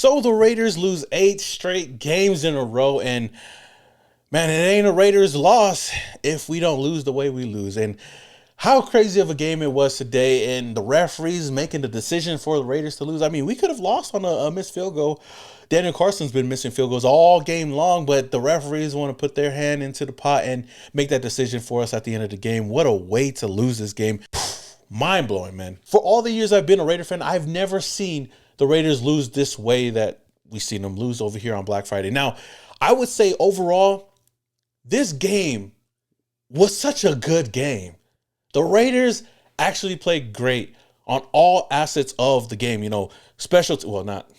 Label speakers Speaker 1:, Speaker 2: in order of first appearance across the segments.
Speaker 1: So the Raiders lose 8 straight games in a row, and man, it ain't a Raiders loss if we don't lose the way we lose. And how crazy of a game it was today, and the referees making the decision for the Raiders to lose. I mean, we could have lost on a missed field goal. Daniel Carson's been missing field goals all game long, but the referees want to put their hand into the pot and make that decision for us at the end of the game. What a way to lose this game. Mind-blowing, man. For all the years I've been a Raider fan, I've never seen the Raiders lose this way that we've seen them lose over here on Black Friday. Now, I would say overall, this game was such a good game. The Raiders actually played great on all assets of the game. You know, specialty, well, not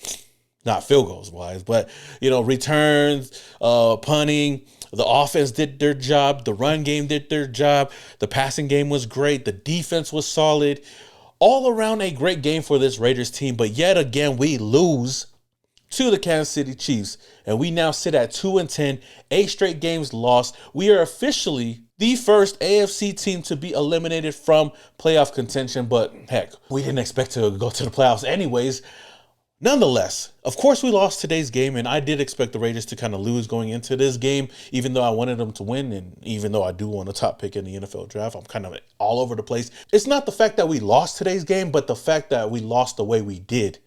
Speaker 1: field goals wise, but, you know, returns, punting. The offense did their job. The run game did their job. The passing game was great. The defense was solid. All around a great game for this Raiders team. But yet again, we lose to the Kansas City Chiefs. And we now sit at 2-10, 8 straight games lost. We are officially the first AFC team to be eliminated from playoff contention. But heck, we didn't expect to go to the playoffs anyways. Nonetheless, of course, we lost today's game, and I did expect the Raiders to kind of lose going into this game, even though I wanted them to win, and even though I do want a top pick in the NFL draft. I'm kind of all over the place. It's not the fact that we lost today's game, but the fact that we lost the way we did.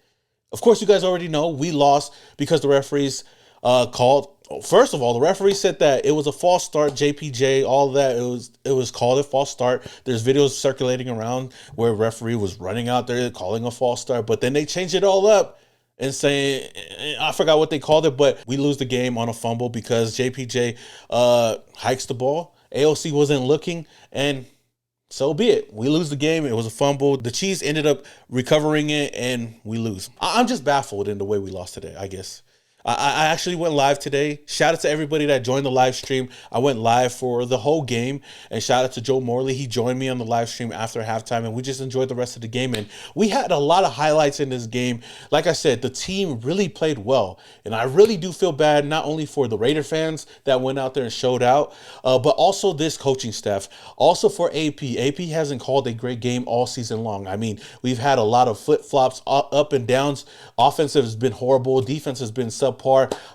Speaker 1: Of course, you guys already know we lost because the referees called. First of all, the referee said that it was a false start, JPJ, all that. It was called a false start. There's videos circulating around where a referee was running out there calling a false start, but then they changed it all up and saying, I forgot what they called it, but we lose the game on a fumble because JPJ hikes the ball. AOC wasn't looking, and so be it. We lose the game. It was a fumble. The Chiefs ended up recovering it, and we lose. I'm just baffled in the way we lost today, I guess. I actually went live today. Shout out to everybody that joined the live stream. I went live for the whole game, and shout out to Joe Morley. He joined me on the live stream after halftime, and we just enjoyed the rest of the game. And we had a lot of highlights in this game. Like I said, the team really played well, and I really do feel bad not only for the Raider fans that went out there and showed out, but also this coaching staff. Also for AP. AP hasn't called a great game all season long. I mean, we've had a lot of flip-flops, up and downs. Offensive has been horrible. Defense has been subpar.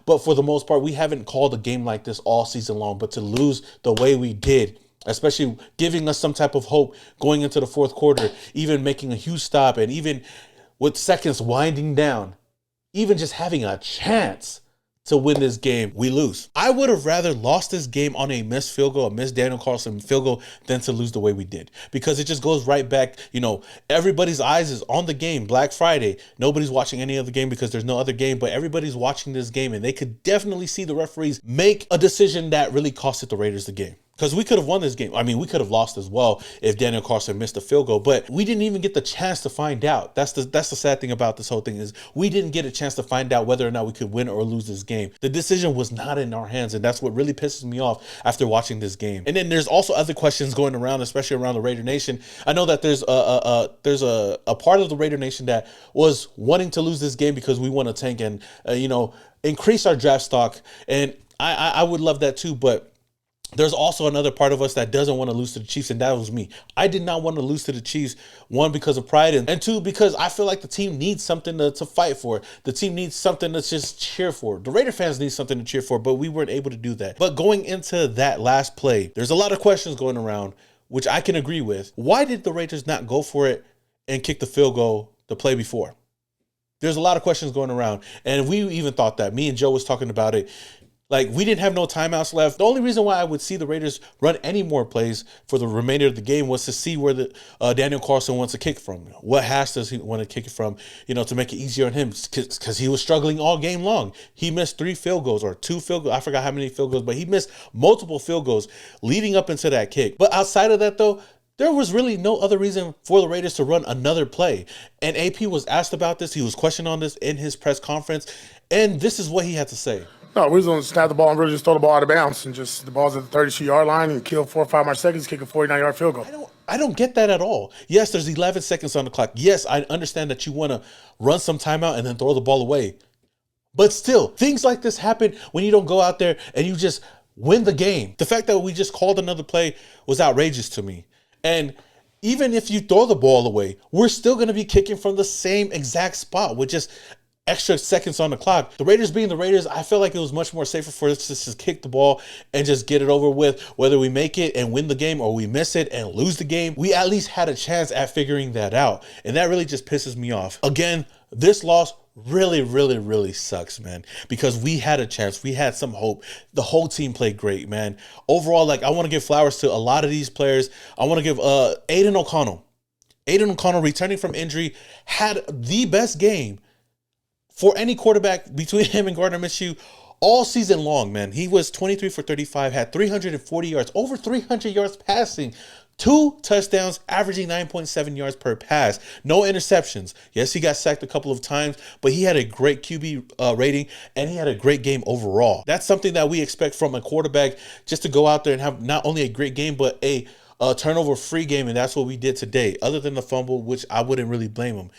Speaker 1: But for the most part, we haven't called a game like this all season long. But to lose the way we did, especially giving us some type of hope going into the fourth quarter, even making a huge stop, and even with seconds winding down, even just having a chance to win this game, we lose. I would have rather lost this game on a missed field goal, a missed Daniel Carlson field goal, than to lose the way we did. Because it just goes right back, you know, everybody's eyes is on the game, Black Friday. Nobody's watching any other game because there's no other game, but everybody's watching this game, and they could definitely see the referees make a decision that really costed the Raiders the game. Because we could have won this game. I mean, we could have lost as well if Daniel Carlson missed a field goal, but we didn't even get the chance to find out. That's the sad thing about this whole thing is we didn't get a chance to find out whether or not we could win or lose this game. The decision was not in our hands, and that's what really pisses me off after watching this game. And then there's also other questions going around, especially around the Raider Nation. I know that there's a part of the Raider Nation that was wanting to lose this game because we want to tank and increase our draft stock, and I would love that too, but there's also another part of us that doesn't want to lose to the Chiefs, and that was me. I did not want to lose to the Chiefs, one, because of pride, and two, because I feel like the team needs something to fight for. The team needs something to just cheer for. The Raider fans need something to cheer for, but we weren't able to do that. But going into that last play, there's a lot of questions going around, which I can agree with. Why did the Raiders not go for it and kick the field goal the play before? There's a lot of questions going around, and we even thought that. Me and Joe was talking about it. Like, we didn't have no timeouts left. The only reason why I would see the Raiders run any more plays for the remainder of the game was to see where the Daniel Carlson wants to kick from. What hash does he want to kick it from, to make it easier on him? Because he was struggling all game long. He missed 3 field goals or 2 field goals. I forgot how many field goals, but he missed multiple field goals leading up into that kick. But outside of that, though, there was really no other reason for the Raiders to run another play. And AP was asked about this. He was questioned on this in his press conference. And this is what he had to say.
Speaker 2: No, we was going to snap the ball and really just throw the ball out of bounds, and just the ball's at the 32-yard line and kill 4 or 5 more seconds, kick a 49-yard field goal.
Speaker 1: I don't get that at all. Yes, there's 11 seconds on the clock. Yes, I understand that you want to run some timeout and then throw the ball away. But still, things like this happen when you don't go out there and you just win the game. The fact that we just called another play was outrageous to me. And even if you throw the ball away, we're still going to be kicking from the same exact spot with just extra seconds on the clock. The Raiders being the Raiders, I feel like it was much more safer for us to just kick the ball and just get it over with. Whether we make it and win the game or we miss it and lose the game, we at least had a chance at figuring that out. And that really just pisses me off. Again, this loss really sucks, man, because we had a chance. We had some hope. The whole team played great, man. Overall, like, I want to give flowers to a lot of these players. I want to give Aiden O'Connell. Aiden O'Connell, returning from injury, had the best game for any quarterback between him and Gardner Minshew all season long, man. He was 23 for 35, had 340 yards, over 300 yards passing, 2 touchdowns, averaging 9.7 yards per pass. No interceptions. Yes, he got sacked a couple of times, but he had a great QB rating, and he had a great game overall. That's something that we expect from a quarterback, just to go out there and have not only a great game, but a turnover-free game, and that's what we did today, other than the fumble, which I wouldn't really blame him.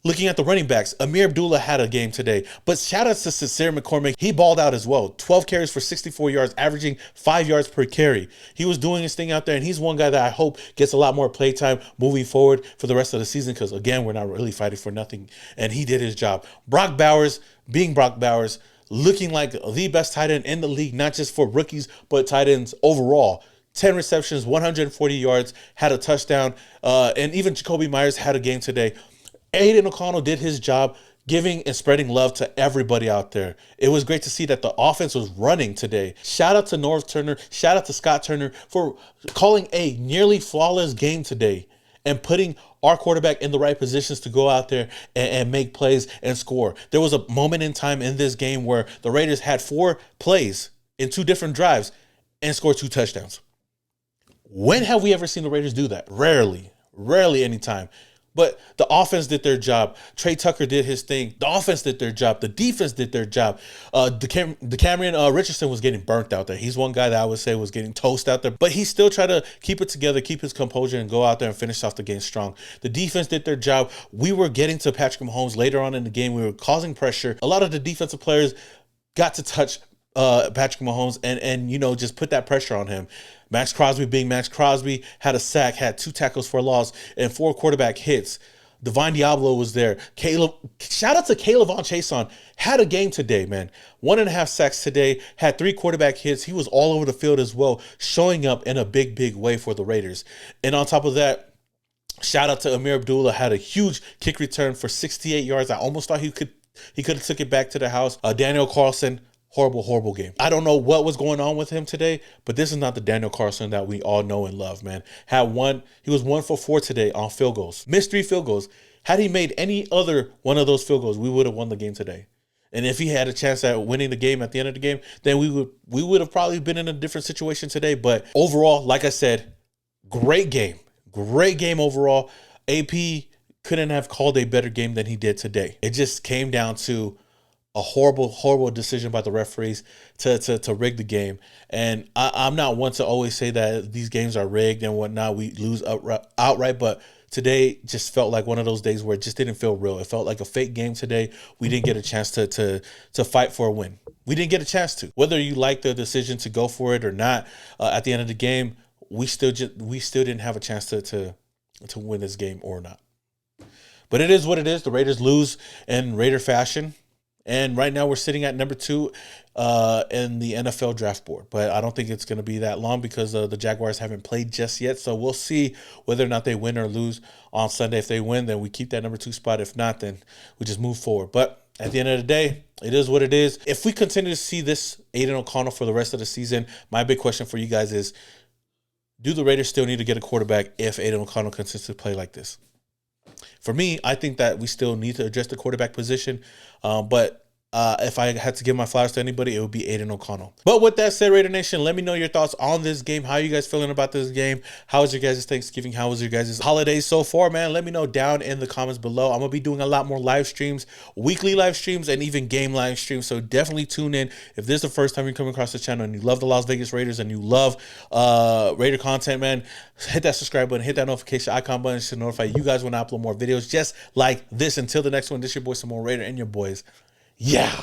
Speaker 1: Looking at the running backs, Amir Abdullah had a game today, but shout out to Sincere McCormick. He balled out as well. 12 carries for 64 yards, averaging 5 yards per carry. He was doing his thing out there, and he's one guy that I hope gets a lot more play time moving forward for the rest of the season, because, again, we're not really fighting for nothing, and he did his job. Brock Bowers, being Brock Bowers, looking like the best tight end in the league, not just for rookies, but tight ends overall. 10 receptions, 140 yards, had a touchdown, and even Jacoby Myers had a game today. Aiden O'Connell did his job, giving and spreading love to everybody out there. It was great to see that the offense was running today. Shout out to North Turner. Shout out to Scott Turner for calling a nearly flawless game today and putting our quarterback in the right positions to go out there and make plays and score. There was a moment in time in this game where the Raiders had 4 plays in 2 different drives and scored 2 touchdowns. When have we ever seen the Raiders do that? Rarely anytime. But the offense did their job. Trey Tucker did his thing. The offense did their job. The defense did their job. Cameron Richardson was getting burnt out there. He's one guy that I would say was getting toast out there. But he still tried to keep it together, keep his composure, and go out there and finish off the game strong. The defense did their job. We were getting to Patrick Mahomes later on in the game. We were causing pressure. A lot of the defensive players got to touch Patrick Mahomes and just put that pressure on him. Max Crosby being Max Crosby had a sack, had 2 tackles for a loss, and 4 quarterback hits. Divine Diablo was there. Shout out to Caleb Von Chason. Had a game today, man. 1.5 sacks today. Had 3 quarterback hits. He was all over the field as well, showing up in a big way for the Raiders. And on top of that, shout out to Amir Abdullah. Had a huge kick return for 68 yards. I almost thought he could have took it back to the house. Daniel Carlson. Horrible game. I don't know what was going on with him today, but this is not the Daniel Carlson that we all know and love, man. He was 1 for 4 today on field goals. Missed 3 field goals. Had he made any other one of those field goals, we would have won the game today. And if he had a chance at winning the game at the end of the game, then we would have probably been in a different situation today. But overall, like I said, great game. Great game overall. AP couldn't have called a better game than he did today. It just came down to a horrible decision by the referees to rig the game. And I'm not one to always say that these games are rigged and whatnot. We lose outright, but today just felt like one of those days where it just didn't feel real. It felt like a fake game today. We didn't get a chance to fight for a win. We didn't get a chance to. Whether you like the decision to go for it or not, at the end of the game, we still didn't have a chance to win this game or not. But it is what it is. The Raiders lose in Raider fashion. And right now we're sitting at number 2 in the NFL draft board. But I don't think it's going to be that long because the Jaguars haven't played just yet. So we'll see whether or not they win or lose on Sunday. If they win, then we keep that number 2 spot. If not, then we just move forward. But at the end of the day, it is what it is. If we continue to see this Aiden O'Connell for the rest of the season, my big question for you guys is, do the Raiders still need to get a quarterback if Aiden O'Connell continues to play like this? For me, I think that we still need to address the quarterback position. But if I had to give my flowers to anybody, it would be Aiden O'Connell. But with that said, Raider Nation, let me know your thoughts on this game. How are you guys feeling about this game? How was your guys' Thanksgiving? How was your guys' holidays so far, man? Let me know down in the comments below. I'm going to be doing a lot more live streams, weekly live streams, and even game live streams. So definitely tune in. If this is the first time you're coming across the channel and you love the Las Vegas Raiders and you love Raider content, man, hit that subscribe button, hit that notification icon button to notify you guys when I upload more videos just like this. Until the next one, this is your boy, Simone Raider, and your boys. Yeah.